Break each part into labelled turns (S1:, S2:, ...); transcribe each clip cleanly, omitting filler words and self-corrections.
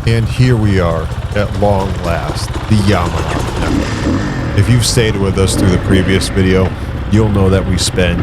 S1: And here we are, at long last, the Yamaha Connector. If you've stayed with us through the previous video, you'll know that we spent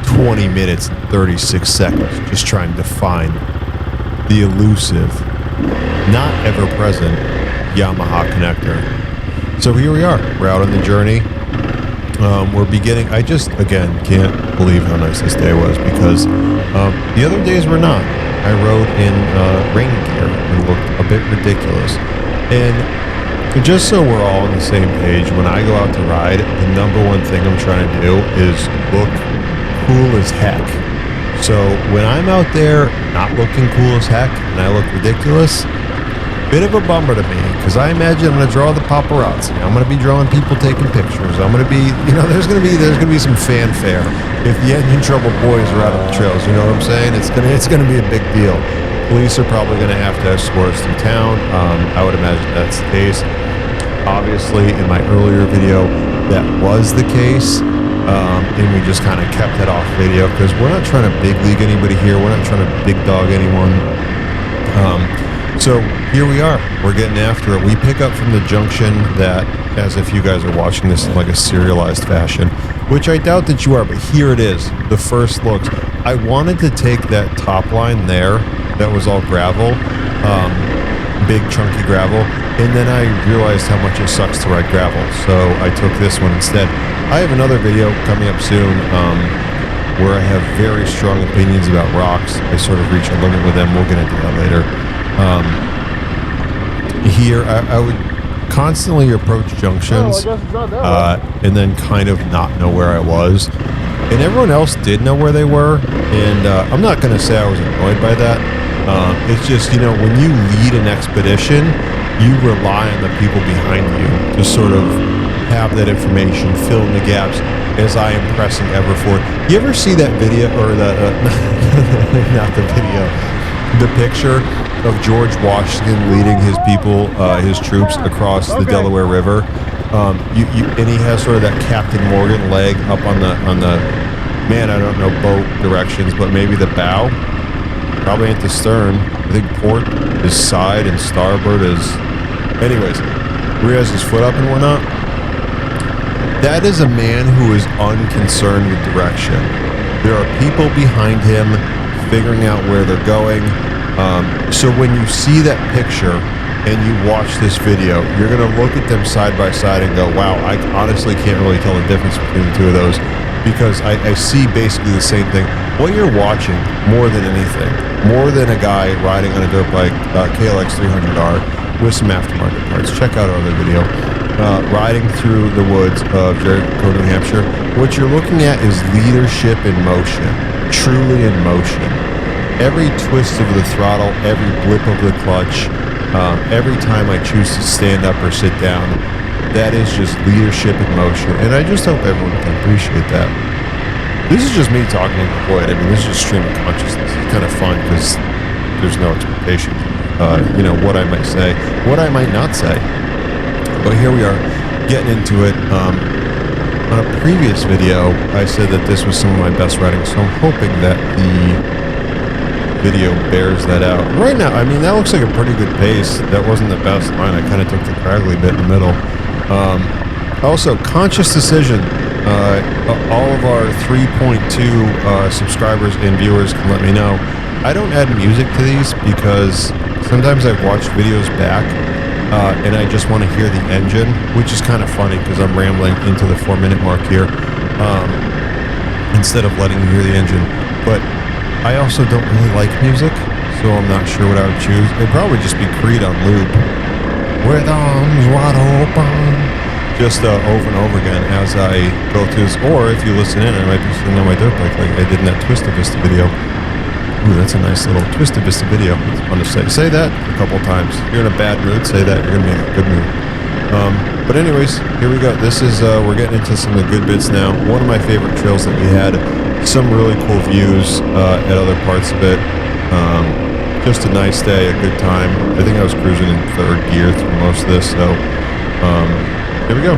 S1: 20 minutes and 36 seconds just trying to find the elusive, not ever-present Yamaha Connector. So here we are, we're out on the journey. We're beginning, I just, again, can't believe how nice this day was because the other days were not. I rode in rain gear and looked a bit ridiculous. And just so we're all on the same page, when I go out to ride, the number one thing I'm trying to do is look cool as heck. So when I'm out there not looking cool as heck and I look ridiculous, bit of a bummer to me because I imagine I'm going to draw the paparazzi. I'm going to be drawing people taking pictures. I'm going to be, there's going to be some fanfare if the engine trouble boys are out on the trails. You know what I'm saying? It's going to be a big deal. Police are probably going to have to escort us through town. I would imagine that's the case. Obviously, in my earlier video, that was the case. And we just kind of kept it off video because we're not trying to big league anybody here. We're not trying to big dog anyone. So here we are. We're getting after it. We pick up from the junction that, as if you guys are watching this in like a serialized fashion, which I doubt that you are, but here it is. The first looks. I wanted to take that top line there that was all gravel, big chunky gravel, and then I realized how much it sucks to ride gravel, so I took this one instead. I have another video coming up soon where I have very strong opinions about rocks. I sort of reach a limit with them. We'll get into that later. Here, I would constantly approach junctions and then kind of not know where I was. And everyone else did know where they were. And I'm not going to say I was annoyed by that. It's just, when you lead an expedition, you rely on the people behind you to sort of have that information, fill in the gaps as I am pressing ever forward. You ever see that video, or not the video, the picture of George Washington leading his people, his troops across the Delaware River, and he has sort of that Captain Morgan leg up on the man, I don't know boat directions, but maybe the bow, probably ain't the stern. I think port is side and starboard is, anyways, where he has his foot up and whatnot. That is a man who is unconcerned with direction. There are people behind him figuring out where they're going. So when you see that picture and you watch this video, you're going to look at them side by side and go, wow, I honestly can't really tell the difference between the two of those because I see basically the same thing. What you're watching, more than anything, more than a guy riding on a dirt bike, KLX 300R, with some aftermarket parts. Check out our other video. Riding through the woods of Jericho, New Hampshire, what you're looking at is leadership in motion, truly in motion. Every twist of the throttle, every blip of the clutch, every time I choose to stand up or sit down, that is just leadership in motion. And I just hope everyone can appreciate that. This is just me talking to Floyd. I mean, this is just stream of consciousness. It's kind of fun because there's no expectation. What I might say, what I might not say. But here we are, getting into it. On a previous video, I said that this was some of my best riding, so I'm hoping that the video bears that out. Right now, I mean, that looks like a pretty good pace. That wasn't the best line. I kind of took the craggly bit in the middle. Also, conscious decision. All of our 3.2 subscribers and viewers can let me know. I don't add music to these because sometimes I've watched videos back and I just want to hear the engine, which is kind of funny because I'm rambling into the 4-minute mark here instead of letting you hear the engine. But I also don't really like music, so I'm not sure what I would choose. It'd probably just be Creed on loop. With arms wide open. Just over and over again as I go through this. Or if you listen in, I might be sitting on my dirt bike like I did in that Twista Vista video. Ooh, that's a nice little Twista Vista video. It's fun to say. Say that a couple times. If you're in a bad mood, say that. You're going to be in a good mood. But anyways, here we go. This is, we're getting into some of the good bits now. One of my favorite trails that we had. Some really cool views at other parts of it. Just a nice day, a good time. I think I was cruising in third gear through most of this, so here we go.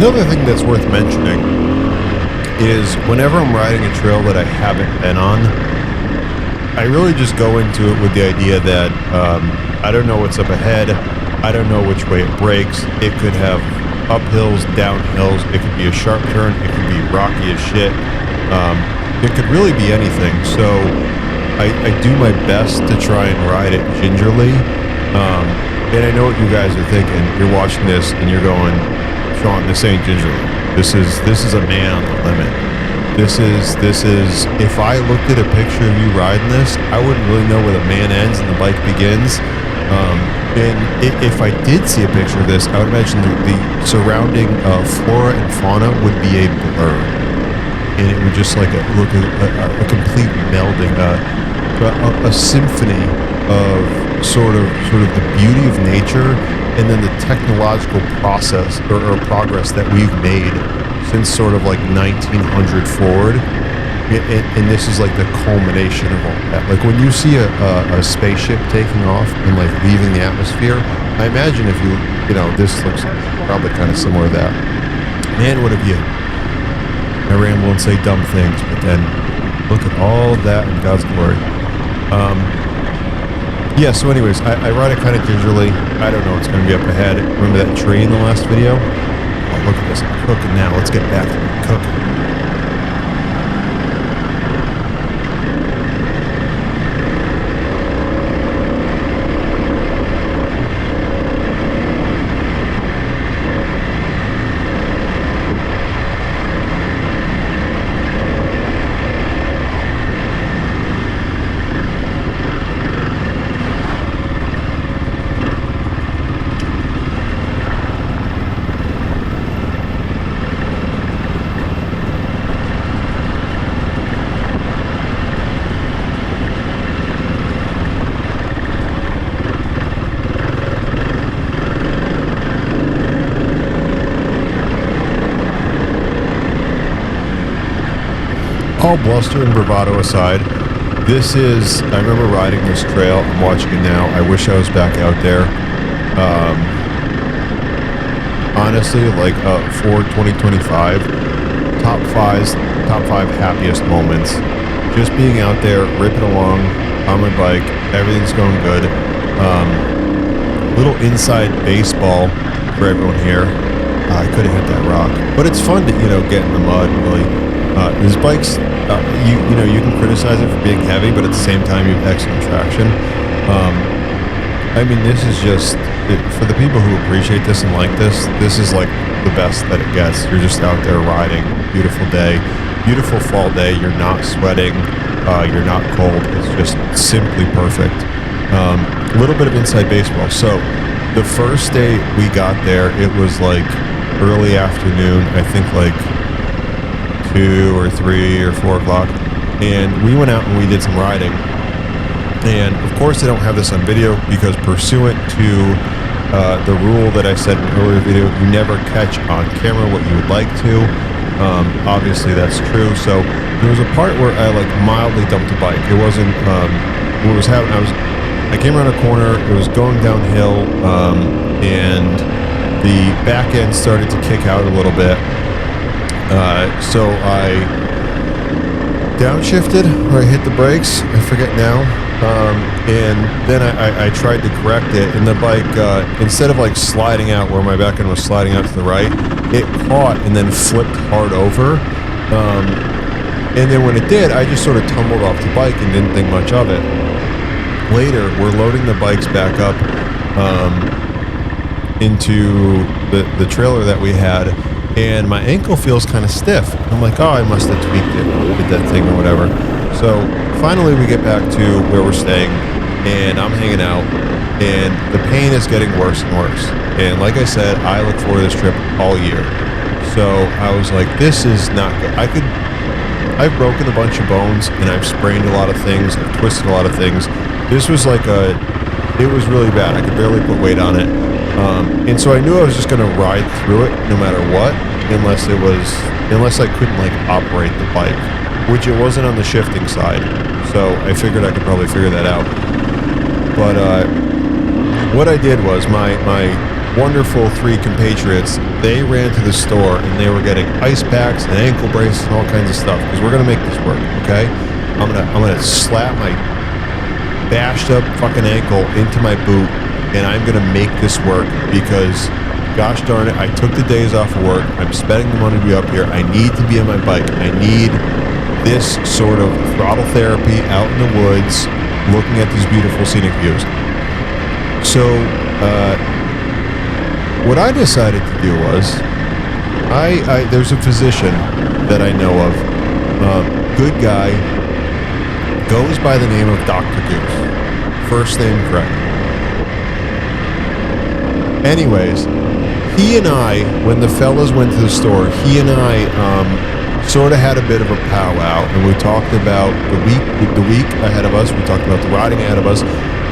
S1: Another thing that's worth mentioning is whenever I'm riding a trail that I haven't been on, I really just go into it with the idea that I don't know what's up ahead. I don't know which way it breaks. It could have uphills, downhills. It could be a sharp turn. It could be rocky as shit. It could really be anything. So I do my best to try and ride it gingerly. And I know what you guys are thinking. You're watching this and you're going, Sean, this ain't gingerly. This is a man on the limit. This is, if I looked at a picture of you riding this, I wouldn't really know where the man ends and the bike begins. And if I did see a picture of this, I would imagine the surrounding flora and fauna would be a blur. And it would just like look a complete melding, a symphony of sort of the beauty of nature and then the technological process or progress that we've made since sort of like 1900 forward. And this is like the culmination of all that. Like when you see a spaceship taking off and like leaving the atmosphere, I imagine if you know, this looks probably kind of similar to that. Man, what have you? I ramble and say dumb things, but then look at all of that in God's glory. Yeah, so anyways, I ride it kind of gingerly. I don't know what's going to be up ahead. Remember that tree in the last video? Oh, look at this. I'm cooking now. Let's get back to cooking. All bluster and bravado aside, this is, I remember riding this trail, I'm watching it now, I wish I was back out there. Honestly, like for 2025, top five happiest moments. Just being out there, ripping along on my bike, everything's going good. Little inside baseball for everyone here. I could have hit that rock, but it's fun to, you know, get in the mud and really. These bikes, you know, you can criticize it for being heavy, but at the same time, you have excellent traction. I mean, this is just, for the people who appreciate this and like this, this is like the best that it gets. You're just out there riding, beautiful day, beautiful fall day, you're not sweating, you're not cold, it's just simply perfect. A little bit of inside baseball. So, the first day we got there, it was like early afternoon, I think like 2 or 3 or 4 o'clock, and we went out and we did some riding. And of course I don't have this on video because pursuant to the rule that I said in an earlier video, you never catch on camera what you would like to. Obviously that's true. So there was a part where I like mildly dumped the bike. It wasn't what was happening. I came around a corner, it was going downhill, and the back end started to kick out a little bit. So I downshifted, or I hit the brakes, I forget now, and then I tried to correct it, and the bike, instead of like sliding out where my back end was sliding out to the right, it caught and then flipped hard over, and then when it did, I just sort of tumbled off the bike and didn't think much of it. Later, we're loading the bikes back up into the trailer that we had, and my ankle feels kind of stiff. I'm like, oh, I must have tweaked it, did that thing or whatever. So finally we get back to where we're staying, and I'm hanging out, and the pain is getting worse and worse. And like I said, I look forward to this trip all year. So I was like, this is not good. I've broken a bunch of bones, and I've sprained a lot of things, I've twisted a lot of things. This was like it was really bad. I could barely put weight on it. And so I knew I was just going to ride through it no matter what, unless I couldn't like operate the bike, which it wasn't on the shifting side. So I figured I could probably figure that out. But what I did was my wonderful 3 compatriots, they ran to the store and they were getting ice packs and ankle braces and all kinds of stuff because we're gonna make this work, okay? I'm gonna slap my bashed up fucking ankle into my boot and I'm gonna make this work because gosh darn it, I took the days off of work. I'm spending the money to be up here. I need to be on my bike. I need this sort of throttle therapy out in the woods looking at these beautiful scenic views. So what I decided to do was there's a physician that I know of, good guy, goes by the name of Dr. Goose, first name Craig. Anyways, he and I, when the fellas went to the store, he and I sort of had a bit of a powwow, and we talked about the week ahead of us. We talked about the riding ahead of us,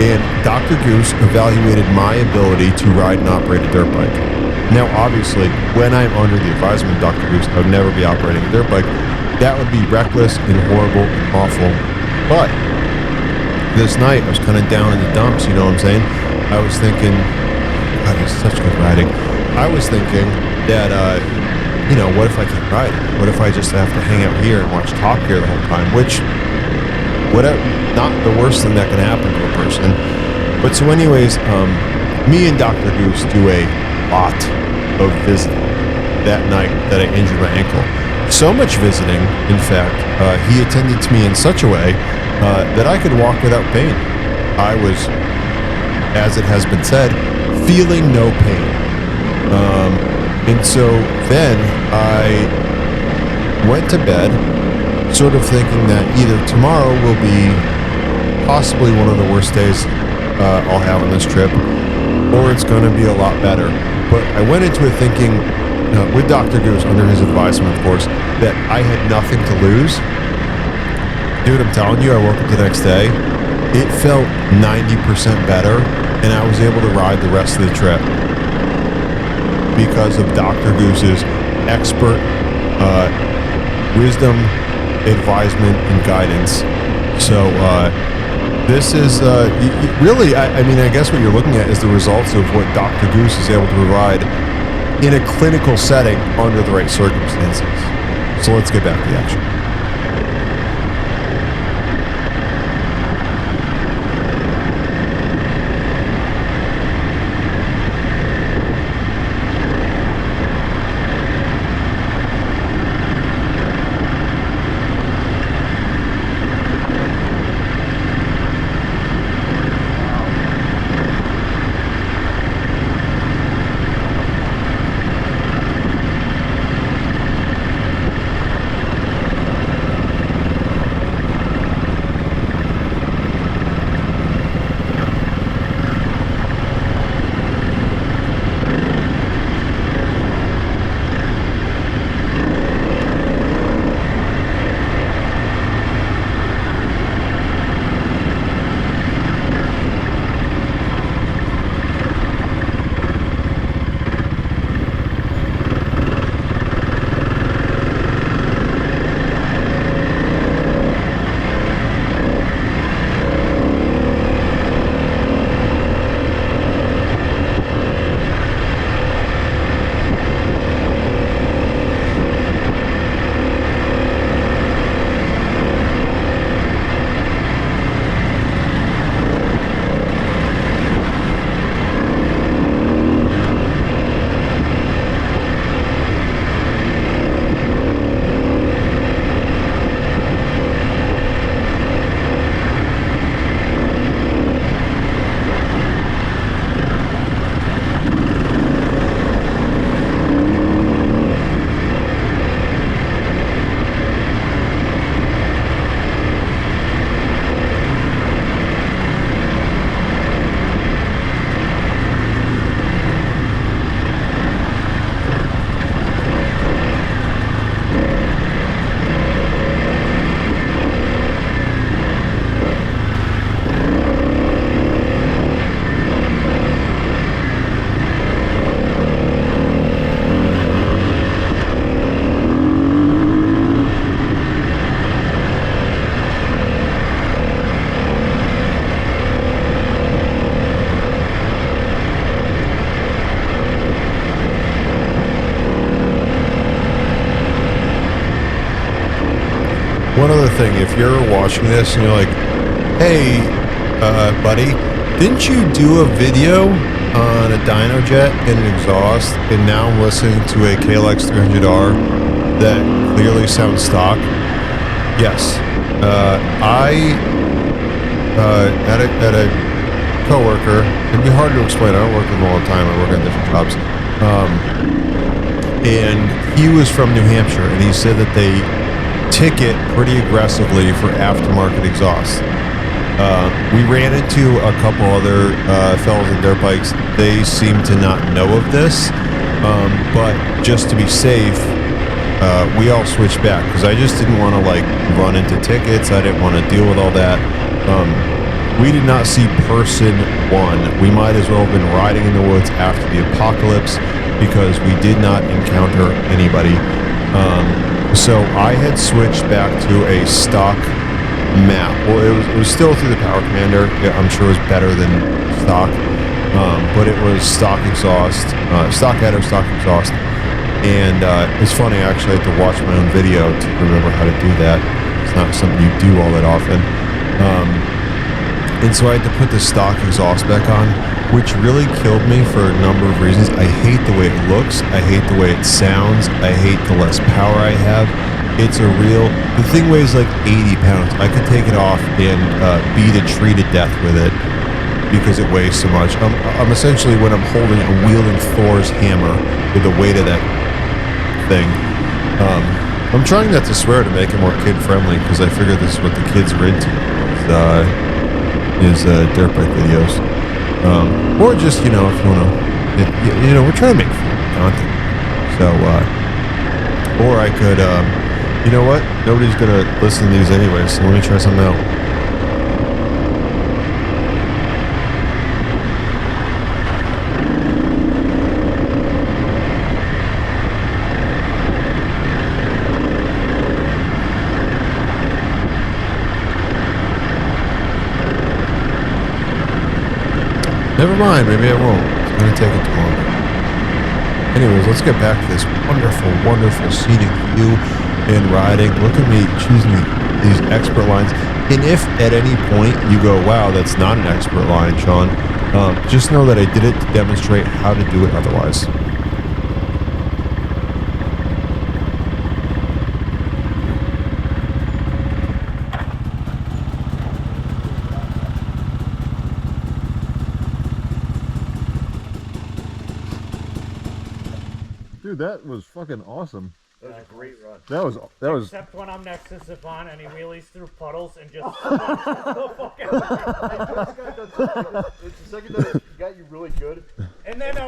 S1: and Dr. Goose evaluated my ability to ride and operate a dirt bike. Now, obviously, when I'm under the advisement of Dr. Goose, I would never be operating a dirt bike. That would be reckless and horrible and awful. But this night, I was kind of down in the dumps, you know what I'm saying? I was thinking, God, it's such good riding. I was thinking that, what if I can't ride? What if I just have to hang out here and watch Top Gear the whole time? Which, not the worst thing that can happen to a person. But so anyways, me and Dr. Goose do a lot of visiting that night that I injured my ankle. So much visiting, in fact, he attended to me in such a way that I could walk without pain. I was, as it has been said, feeling no pain. And so then I went to bed sort of thinking that either tomorrow will be possibly one of the worst days I'll have on this trip, or it's going to be a lot better. But I went into it thinking, with Dr. Goose, under his advisement, of course, that I had nothing to lose. Dude, I'm telling you, I woke up the next day, it felt 90% better, and I was able to ride the rest of the trip because of Dr. Goose's expert wisdom, advisement, and guidance. So this is really, I guess what you're looking at is the results of what Dr. Goose is able to provide in a clinical setting under the right circumstances. So let's get back to the action. thing. If you're watching this and you're like, hey, buddy, didn't you do a video on a dyno jet and an exhaust, and now I'm listening to a KLX 300R that clearly sounds stock? Yes. I had a coworker. It'd be hard to explain. I don't work with them all the time. I work on different jobs. And he was from New Hampshire, and he said that they ticket pretty aggressively for aftermarket exhaust. We ran into a couple other fellows on dirt bikes. They seem to not know of this, but just to be safe, we all switched back because I just didn't want to like run into tickets. I didn't want to deal with all that. We did not see person one. We might as well have been riding in the woods after the apocalypse because we did not encounter anybody. So I had switched back to a stock map. Well, it was still through the Power Commander. Yeah, I'm sure it was better than stock, but it was stock exhaust, stock header, stock exhaust. And it's funny, I actually had to watch my own video to remember how to do that. It's not something you do all that often. And so I had to put the stock exhaust back on, which really killed me for a number of reasons. I hate the way it looks. I hate the way it sounds. I hate the less power I have. It's the thing weighs like 80 pounds. I could take it off and beat a tree to death with it because it weighs so much. I'm essentially, when I'm wielding Thor's hammer with the weight of that thing. I'm trying not to swear to make it more kid-friendly because I figure this is what the kids are into. Is dirt bike videos, or just, you know, if you want to, you know, we're trying to make content. So, or I could, you know what? Nobody's gonna listen to these anyway, so let me try something out. Never mind, maybe I won't. It's going to take it too long. Anyways, let's get back to this wonderful, wonderful scenic view and riding. Look at me choosing these expert lines. And if at any point you go, wow, that's not an expert line, Sean, just know that I did it to demonstrate how to do it otherwise. Dude, that was fucking awesome.
S2: That was a great run.
S1: That was.
S3: Except when I'm next to Savon and he wheelies through puddles and just the fuck out.
S2: It's the second that it got you really good.
S3: And then